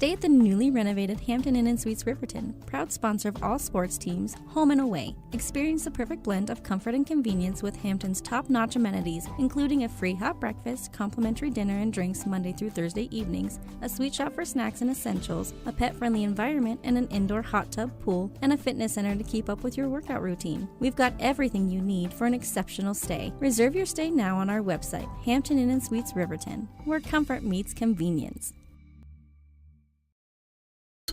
Stay at the newly renovated Hampton Inn & Suites Riverton, proud sponsor of all sports teams, home and away. Experience the perfect blend of comfort and convenience with Hampton's top-notch amenities, including a free hot breakfast, complimentary dinner and drinks Monday through Thursday evenings, a sweet shop for snacks and essentials, a pet-friendly environment and an indoor hot tub pool, and a fitness center to keep up with your workout routine. We've got everything you need for an exceptional stay. Reserve your stay now on our website, Hampton Inn & Suites Riverton, where comfort meets convenience.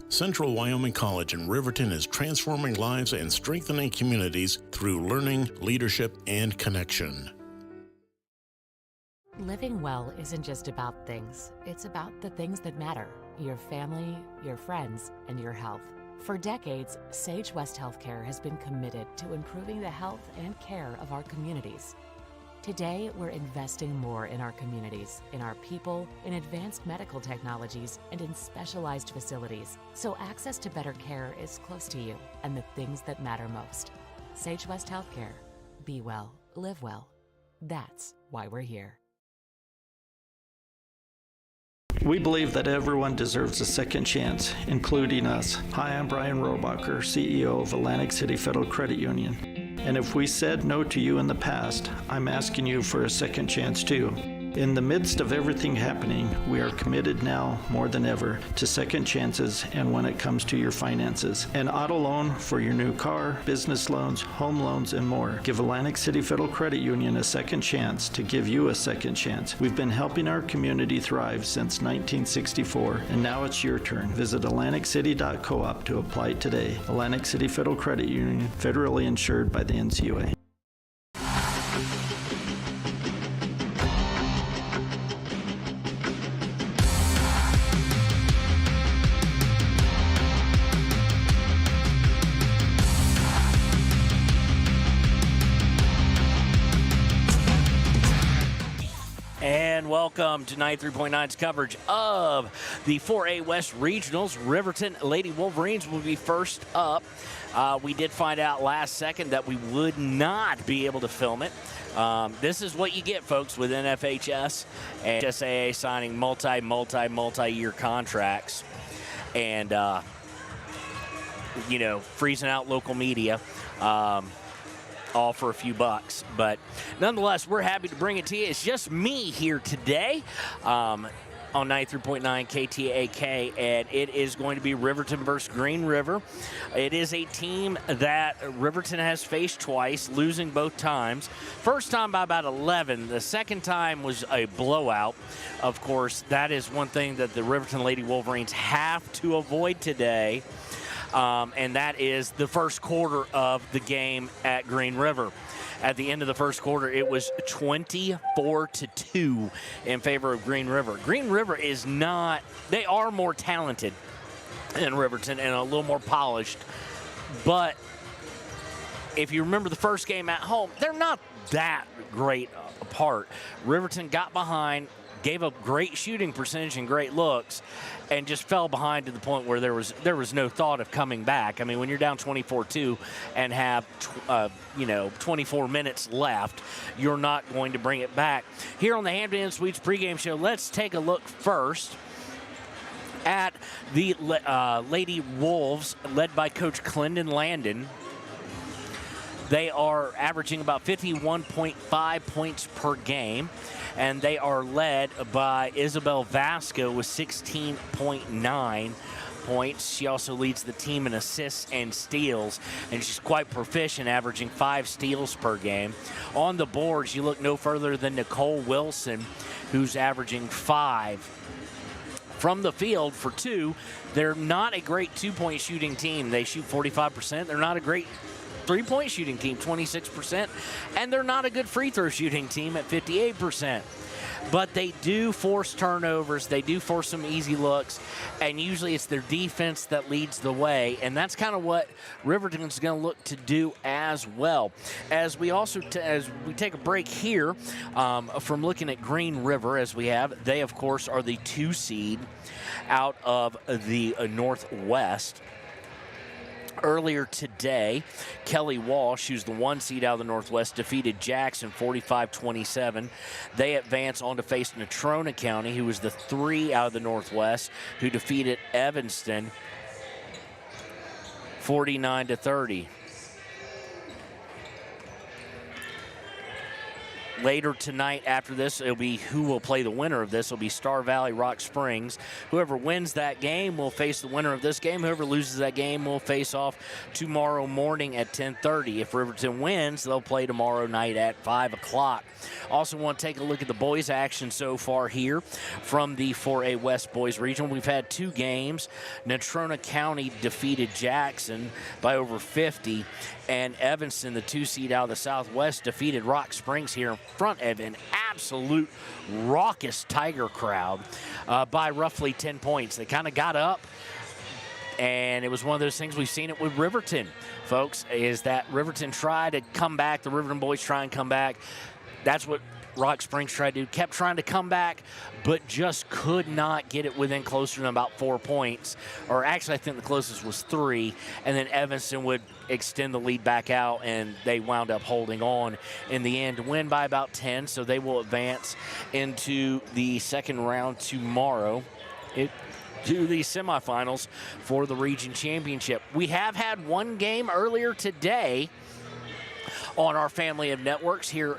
Central Wyoming College in Riverton is transforming lives and strengthening communities through learning, leadership, and connection. Living well isn't just about things. It's about the things that matter. Your family, your friends, and your health. For decades, Sage West Healthcare has been committed to improving the health and care of our communities. Today, we're investing more in our communities, in our people, in advanced medical technologies, and in specialized facilities, so access to better care is close to you and the things that matter most. Sage West Healthcare. Be well, live well. That's why we're here. We believe that everyone deserves a second chance, including us. Hi, I'm Brian Robacher, CEO of Atlantic City Federal Credit Union. And if we said no to you in the past, I'm asking you for a second chance too. In the midst of everything happening, we are committed now more than ever to second chances and when it comes to your finances. An auto loan for your new car, business loans, home loans, and more. Give Atlantic City Federal Credit Union a second chance to give you a second chance. We've been helping our community thrive since 1964, and now it's your turn. Visit AtlanticCity.coop to apply today. Atlantic City Federal Credit Union, federally insured by the NCUA. And welcome to 93.9's coverage of the 4A West Regionals. Riverton Lady Wolverines will be first up. We did find out last second that we would not be able to film it. This is what you get, folks, with NFHS and HSAA signing multi-year contracts and, freezing out local media. All for a few bucks. But nonetheless, we're happy to bring it to you. It's just me here today on 93.9 KTAK, and it is going to be Riverton versus Green River. It is a team that Riverton has faced twice, losing both times. First time by about 11. The second time was a blowout. Of course, that is one thing that the Riverton Lady Wolverines have to avoid today. And that is the first quarter of the game at Green River. At the end of the first quarter, it was 24-2 in favor of Green River. Green River is not, they are more talented than Riverton and a little more polished. But if you remember the first game at home, they're not that great apart. Riverton got behind, gave up great shooting percentage and great looks, and just fell behind to the point where there was no thought of coming back. I mean, when you're down 24-2 and have 24 minutes left, you're not going to bring it back. Here on the Hampton Inn Suites pregame show, let's take a look first at the Lady Wolves, led by Coach Clendon Landon. They are averaging about 51.5 points per game, and they are led by Isabel Vasco with 16.9 points. She also leads the team in assists and steals, and she's quite proficient, averaging 5 steals per game. On the boards, you look no further than Nicole Wilson, who's averaging 5. From the field for 2, they're not a great two-point shooting team. They shoot 45%. They're not a great three-point shooting team, 26%, and they're not a good free throw shooting team at 58%. But they do force turnovers, they do force some easy looks, and usually it's their defense that leads the way, and that's kind of what Riverton's going to look to do as well. As we also as we take a break here from looking at Green River, as we have, they of course are the 2 seed out of the Northwest. Earlier today, Kelly Walsh, who's the 1 seed out of the Northwest, defeated Jackson 45-27. They advance on to face Natrona County, who was the 3 out of the Northwest, who defeated Evanston 49-30. Later tonight after this, it'll be who will play the winner of this. It'll be Star Valley, Rock Springs. Whoever wins that game will face the winner of this game. Whoever loses that game will face off tomorrow morning at 10:30. If Riverton wins, they'll play tomorrow night at 5 o'clock. Also want to take a look at the boys' action so far here from the 4A West Boys Regional. We've had 2 games. Natrona County defeated Jackson by over 50. And Evanston, the 2 seed out of the Southwest, defeated Rock Springs here in front of an absolute raucous Tiger crowd by roughly 10 points. They kind of got up, and it was one of those things. We've seen it with Riverton, folks, is that Riverton tried to come back. The Riverton boys try and come back. That's what Rock Springs tried to do, kept trying to come back, but just could not get it within closer than about 4 points. Or actually, I think the closest was 3, and then Evanston would extend the lead back out, and they wound up holding on in the end to win by about 10, so they will advance into the second round tomorrow to the semifinals for the region championship. We have had one game earlier today on our family of networks here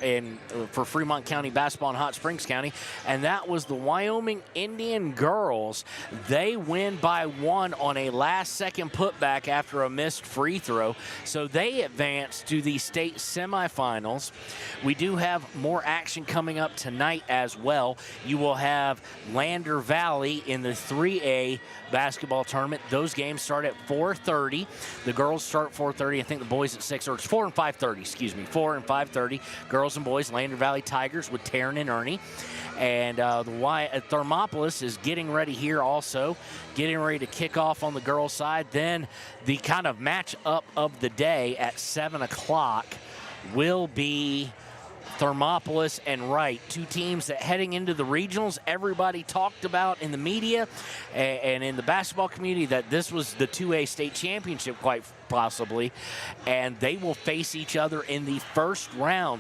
for Fremont County basketball and Hot Springs County, and that was the Wyoming Indian girls. They win by 1 on a last-second putback after a missed free throw, so they advance to the state semifinals. We do have more action coming up tonight as well. You will have Lander Valley in the 3A basketball tournament. Those games start at 4:30. The girls start 4:30. I think the boys at 6, or it's 4 and 5:30, excuse me, 4 and 5:30. Girls and boys, Lander Valley Tigers with Taryn and Ernie. And Thermopolis is getting ready here also, getting ready to kick off on the girls' side. Then the kind of match up of the day at 7 o'clock will be Thermopolis and Wright, 2 teams that heading into the regionals, everybody talked about in the media and in the basketball community that this was the 2A state championship quite possibly, and they will face each other in the first round.